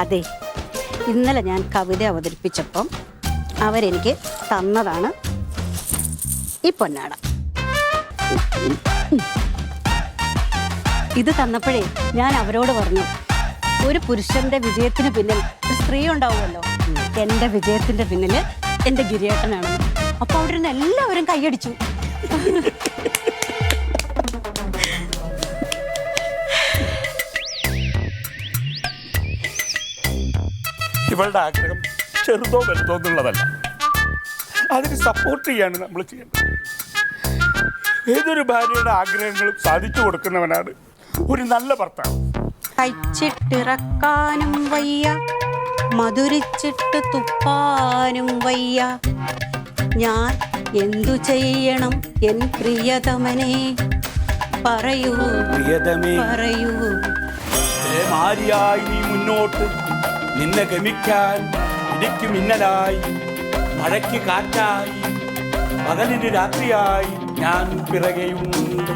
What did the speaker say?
അതെ, ഇന്നലെ ഞാൻ കവിത അവതരിപ്പിച്ചപ്പം അവരെനിക്ക് തന്നതാണ് ഈ പൊന്നാട. ഇത് തന്നപ്പോഴേ ഞാൻ അവരോട് പറഞ്ഞു, ഒരു പുരുഷന്റെ വിജയത്തിന് പിന്നിൽ ഒരു സ്ത്രീ ഉണ്ടാവുമല്ലോ, എൻ്റെ വിജയത്തിന്റെ പിന്നില് എൻ്റെ ഗിരിയേട്ടനാണെന്ന്. അപ്പൊ അവിടെ നിന്ന് എല്ലാവരും കൈയടിച്ചു. ഇവളുടെ ആഗ്രഹം ചെറുതോ വലുതോ എന്നുള്ളതല്ല, അതിന് സപ്പോർട്ട് ചെയ്യാണ് നമ്മൾ ചെയ്യേണ്ടത്. ഏതൊരു ഭാര്യയുടെ ആഗ്രഹങ്ങളും സാധിച്ചു കൊടുക്കുന്നവനാണ് ഒരു നല്ല ഭർത്താവ്. കഴിച്ചിട്ടിറക്കാനും വയ്യ, മധുരിച്ചിട്ട് തുപ്പാനും വയ്യ, ഞാൻ എന്തു ചെയ്യണം എൻ പ്രിയതമനെ, പറയൂ പ്രിയതമേ, പറയൂ. മാരിയായി നീ മുന്നോട്ട്, നിന്നെ ഗമിക്കാൻ ഇടിക്ക് മിന്നലായി, മഴയ്ക്ക് കാറ്റായി, പകലിന് രാത്രിയായി ഞാൻ പിറകെയുണ്ട്.